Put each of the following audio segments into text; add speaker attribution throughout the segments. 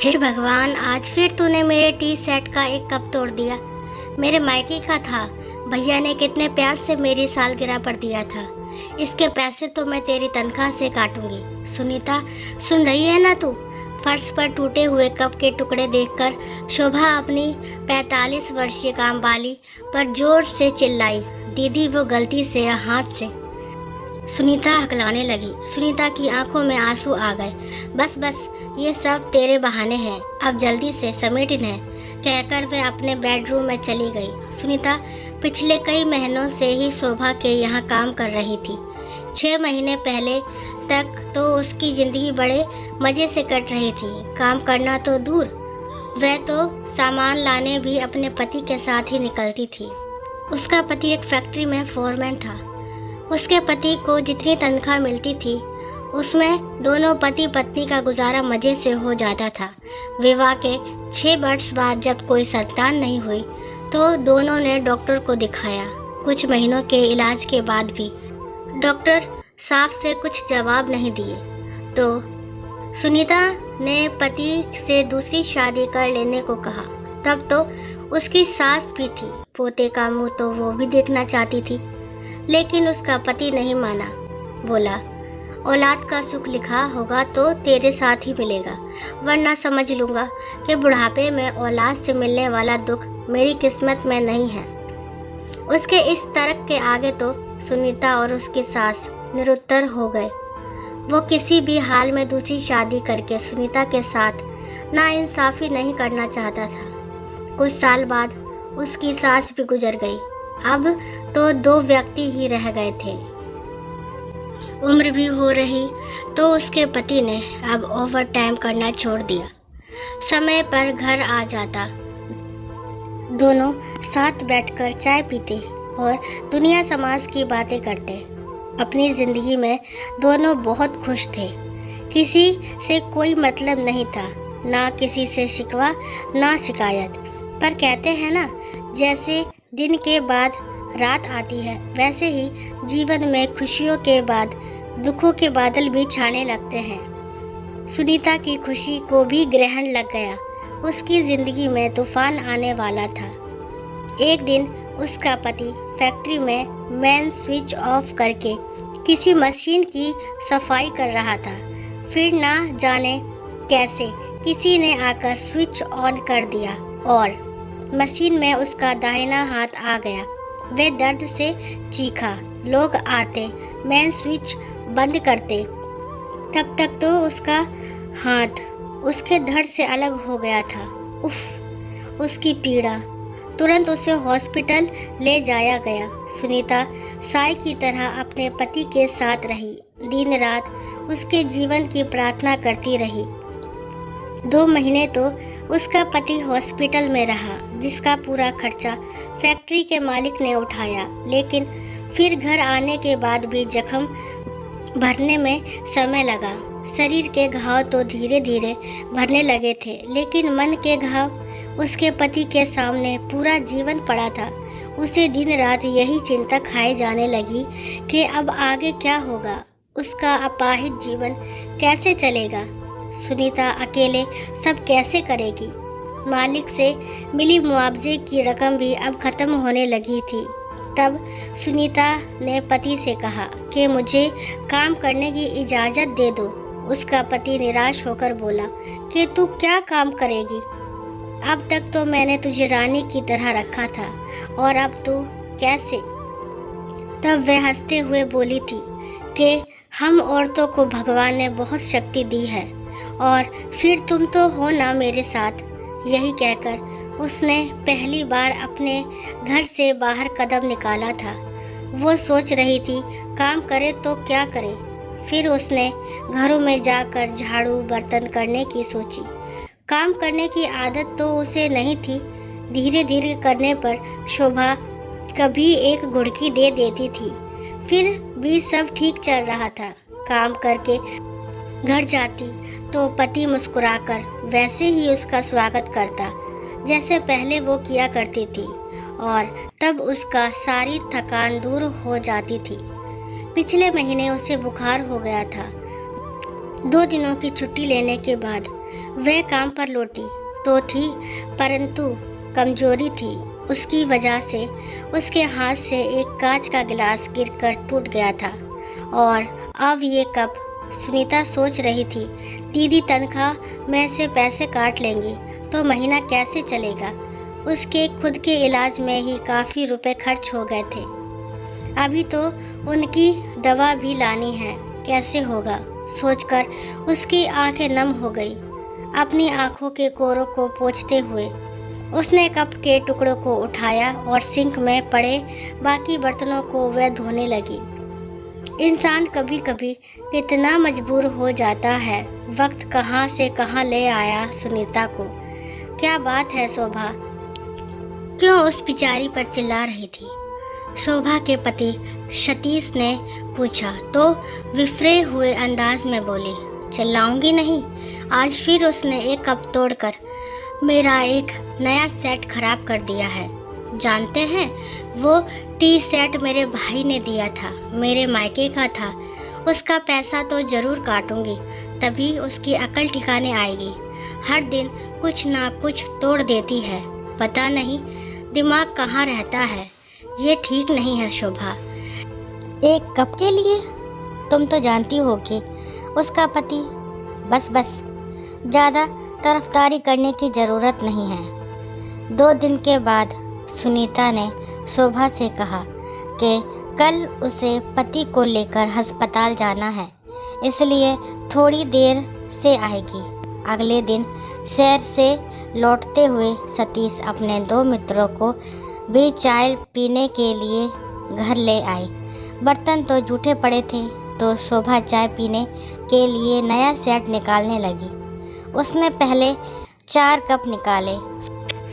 Speaker 1: हे भगवान, आज फिर तूने मेरे टी सेट का एक कप तोड़ दिया। मेरे मायके का था। भैया ने कितने प्यार से मेरी सालगिरह पर दिया था। इसके पैसे तो मैं तेरी तनख्वाह से काटूंगी। सुनीता, सुन रही है ना तू? फर्श पर टूटे हुए कप के टुकड़े देखकर शोभा अपनी 45 वर्षीय कामवाली पर जोर से चिल्लाई। दीदी, वो गलती से हाथ से। सुनीता हकलाने लगी। सुनीता की आंखों में आंसू आ गए। बस बस, ये सब तेरे बहाने हैं, अब जल्दी से समेट इन्हें, कहकर वह अपने बेडरूम में चली गई। सुनीता पिछले कई महीनों से ही शोभा के यहाँ काम कर रही थी। 6 महीने पहले तक तो उसकी ज़िंदगी बड़े मज़े से कट रही थी। काम करना तो दूर, वह तो सामान लाने भी अपने पति के साथ ही निकलती थी। उसका पति एक फैक्ट्री में फोरमैन था। उसके पति को जितनी तनख्वाह मिलती थी उसमें दोनों पति पत्नी का गुजारा मज़े से हो जाता था। विवाह के 6 वर्ष बाद जब कोई संतान नहीं हुई तो दोनों ने डॉक्टर को दिखाया। कुछ महीनों के इलाज के बाद भी डॉक्टर साफ से कुछ जवाब नहीं दिए तो सुनीता ने पति से दूसरी शादी कर लेने को कहा। तब तो उसकी सास भी थी। पोते का मुंह तो वो भी देखना चाहती थी, लेकिन उसका पति नहीं माना। बोला, औलाद का सुख लिखा होगा तो तेरे साथ ही मिलेगा, वरना समझ लूँगा कि बुढ़ापे में औलाद से मिलने वाला दुख मेरी किस्मत में नहीं है। उसके इस तर्क के आगे तो सुनीता और उसकी सास निरुत्तर हो गए। वो किसी भी हाल में दूसरी शादी करके सुनीता के साथ नाइंसाफ़ी नहीं करना चाहता था। कुछ साल बाद उसकी सास भी गुजर गई। अब तो 2 व्यक्ति ही रह गए थे। उम्र भी हो रही तो उसके पति ने अब ओवर टाइम करना छोड़ दिया। समय पर घर आ जाता, दोनों साथ बैठकर चाय पीते और दुनिया समाज की बातें करते। अपनी ज़िंदगी में दोनों बहुत खुश थे। किसी से कोई मतलब नहीं था, ना किसी से शिकवा ना शिकायत। पर कहते हैं ना, जैसे दिन के बाद रात आती है, वैसे ही जीवन में खुशियों के बाद दुखों के बादल भी छाने लगते हैं। सुनीता की खुशी को भी ग्रहण लग गया। उसकी ज़िंदगी में तूफान आने वाला था। एक दिन उसका पति फैक्ट्री में मेन स्विच ऑफ करके किसी मशीन की सफाई कर रहा था। फिर ना जाने कैसे किसी ने आकर स्विच ऑन कर दिया और मशीन में उसका दाहिना हाथ आ गया। वह दर्द से चीखा। लोग आते, मेन स्विच बंद करते। तब तक तो उसका हाथ उसके धड़ से अलग हो गया था। उफ, उसकी पीड़ा। तुरंत उसे हॉस्पिटल ले जाया गया। सुनीता साई की तरह अपने पति के साथ रही। दिन रात उसके जीवन की प्रार्थना करती रही। 2 महीने तो उसका पति हॉस्पिटल में रहा, जिसका पूरा खर्चा फैक्ट्री के मालिक ने उठाया। लेकिन फिर घर आने के बाद भी जख्म भरने में समय लगा। शरीर के घाव तो धीरे धीरे भरने लगे थे, लेकिन मन के घाव उसके पति के सामने पूरा जीवन पड़ा था। उसे दिन रात यही चिंता खाए जाने लगी कि अब आगे क्या होगा, उसका अपाहिज जीवन कैसे चलेगा। सुनीता अकेले सब कैसे करेगी। मालिक से मिली मुआवजे की रकम भी अब ख़त्म होने लगी थी। तब सुनीता ने पति से कहा कि मुझे काम करने की इजाज़त दे दो। उसका पति निराश होकर बोला कि तू क्या काम करेगी? अब तक तो मैंने तुझे रानी की तरह रखा था, और अब तू कैसे? तब वह हंसते हुए बोली थी कि हम औरतों को भगवान ने बहुत शक्ति दी है, और फिर तुम तो हो ना मेरे साथ। यही कहकर उसने पहली बार अपने घर से बाहर कदम निकाला था। वो सोच रही थी काम करे तो क्या करे। फिर उसने घरों में जाकर झाड़ू बर्तन करने की सोची। काम करने की आदत तो उसे नहीं थी। धीरे धीरे करने पर शोभा कभी एक गुड़की दे देती थी। फिर भी सब ठीक चल रहा था। काम करके घर जाती तो पति मुस्कुराकर वैसे ही उसका स्वागत करता जैसे पहले वो किया करती थी, और तब उसका सारी थकान दूर हो जाती थी। पिछले महीने उसे बुखार हो गया था। 2 दिनों की छुट्टी लेने के बाद वह काम पर लौटी तो थी, परंतु कमजोरी थी। उसकी वजह से उसके हाथ से एक कांच का गिलास गिरकर टूट गया था। और अब ये कब सुनीता सोच रही थी, दीदी तनख्वाह में से पैसे काट लेंगी तो महीना कैसे चलेगा। उसके खुद के इलाज में ही काफ़ी रुपए खर्च हो गए थे। अभी तो उनकी दवा भी लानी है, कैसे होगा सोचकर उसकी आंखें नम हो गई। अपनी आंखों के कोरों को पोंछते हुए उसने कप के टुकड़ों को उठाया और सिंक में पड़े बाकी बर्तनों को वह धोने लगी। इंसान कभी कभी कितना मजबूर हो जाता है। वक्त कहाँ से कहाँ ले आया सुनीता को। क्या बात है शोभा, क्यों उस बिचारी पर चिल्ला रही थी? शोभा के पति सतीश ने पूछा तो विफ्रे हुए अंदाज में बोली, चिल्लाऊंगी नहीं। आज फिर उसने एक कप तोड़कर मेरा एक नया सेट खराब कर दिया है। जानते हैं, वो टी सेट मेरे भाई ने दिया था, मेरे मायके का था। उसका पैसा तो ज़रूर काटूंगी, तभी उसकी अकल ठिकाने आएगी। हर दिन कुछ ना कुछ तोड़ देती है, पता नहीं दिमाग कहाँ रहता है। ये ठीक नहीं है शोभा। एक कप के लिए तुम तो जानती हो कि उसका पति। बस ज़्यादा तरफदारी करने की ज़रूरत नहीं है। 2 दिन के बाद सुनीता ने शोभा से कहा कि कल उसे पति को लेकर अस्पताल जाना है, इसलिए थोड़ी देर से आएगी। अगले दिन शहर से लौटते हुए सतीश अपने 2 मित्रों को भी चाय पीने के लिए घर ले आए। बर्तन तो जूठे पड़े थे, तो शोभा चाय पीने के लिए नया सेट निकालने लगी। उसने पहले 4 कप निकाले,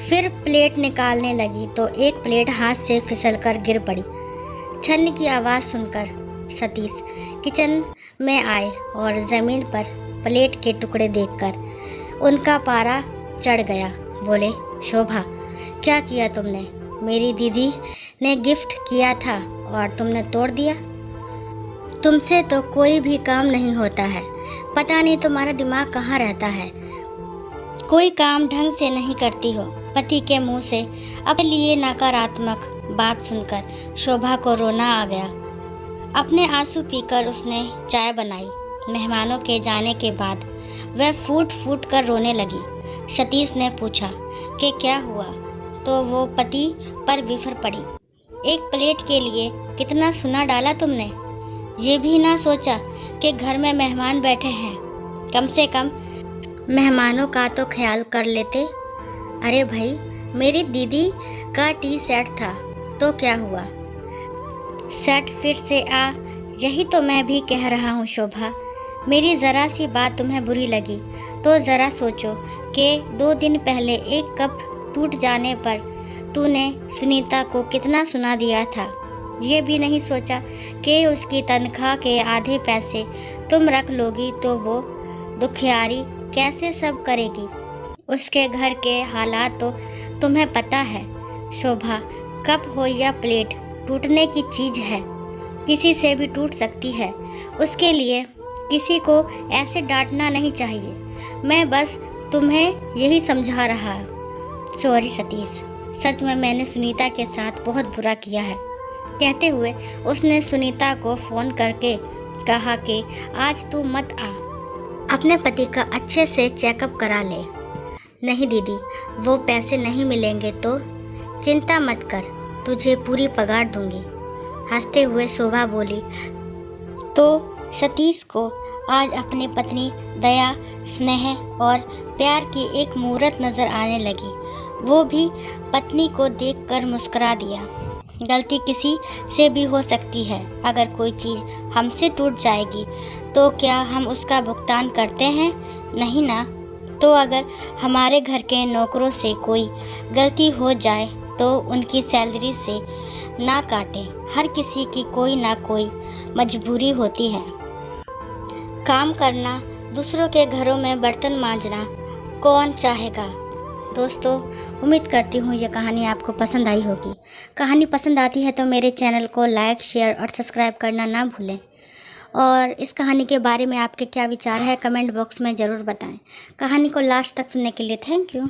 Speaker 1: फिर प्लेट निकालने लगी तो एक प्लेट हाथ से फिसलकर गिर पड़ी। छन्न की आवाज़ सुनकर सतीश किचन में आए और ज़मीन पर प्लेट के टुकड़े देखकर उनका पारा चढ़ गया। बोले, शोभा क्या किया तुमने? मेरी दीदी ने गिफ्ट किया था और तुमने तोड़ दिया। तुमसे तो कोई भी काम नहीं होता है, पता नहीं तुम्हारा दिमाग कहाँ रहता है। कोई काम ढंग से नहीं करती हो। पति के मुंह से अपने लिए नकारात्मक बात सुनकर शोभा को रोना आ गया। अपने आंसू पीकर उसने चाय बनाई। मेहमानों के जाने के बाद वह फूट फूट कर रोने लगी। सतीश ने पूछा कि क्या हुआ, तो वो पति पर बिफर पड़ी। एक प्लेट के लिए कितना सोना डाला तुमने? ये भी ना सोचा कि घर में मेहमान बैठे हैं, कम से कम मेहमानों का तो ख्याल कर लेते। अरे भाई, मेरी दीदी का टी सेट था तो क्या हुआ? सेट फिर से आ, यही तो मैं भी कह रहा हूँ शोभा। मेरी ज़रा सी बात तुम्हें बुरी लगी तो ज़रा सोचो कि 2 दिन पहले एक कप टूट जाने पर तूने सुनीता को कितना सुना दिया था। ये भी नहीं सोचा कि उसकी तनख्वाह के आधे पैसे तुम रख लोगी तो वो दुखियारी कैसे सब करेगी। उसके घर के हालात तो तुम्हें पता है शोभा। कप हो या प्लेट, टूटने की चीज़ है, किसी से भी टूट सकती है। उसके लिए किसी को ऐसे डांटना नहीं चाहिए। मैं बस तुम्हें यही समझा रहा। सॉरी सतीश, सच में मैंने सुनीता के साथ बहुत बुरा किया है। कहते हुए उसने सुनीता को फ़ोन करके कहा कि आज तू मत आ, अपने पति का अच्छे से चेकअप करा ले। नहीं दीदी, वो पैसे नहीं मिलेंगे तो चिंता मत कर, तुझे पूरी पगार दूंगी। हंसते हुए शोभा बोली तो सतीश को आज अपनी पत्नी दया, स्नेह और प्यार की एक मूरत नज़र आने लगी। वो भी पत्नी को देखकर मुस्कुरा दिया। गलती किसी से भी हो सकती है। अगर कोई चीज़ हमसे टूट जाएगी तो क्या हम उसका भुगतान करते हैं? नहीं ना। तो अगर हमारे घर के नौकरों से कोई गलती हो जाए तो उनकी सैलरी से ना काटें। हर किसी की कोई ना कोई मजबूरी होती है। काम करना, दूसरों के घरों में बर्तन मांजना कौन चाहेगा। दोस्तों, उम्मीद करती हूँ ये कहानी आपको पसंद आई होगी। कहानी पसंद आती है तो मेरे चैनल को लाइक, शेयर और सब्सक्राइब करना ना भूलें। और इस कहानी के बारे में आपके क्या विचार है कमेंट बॉक्स में ज़रूर बताएं। कहानी को लास्ट तक सुनने के लिए थैंक यू।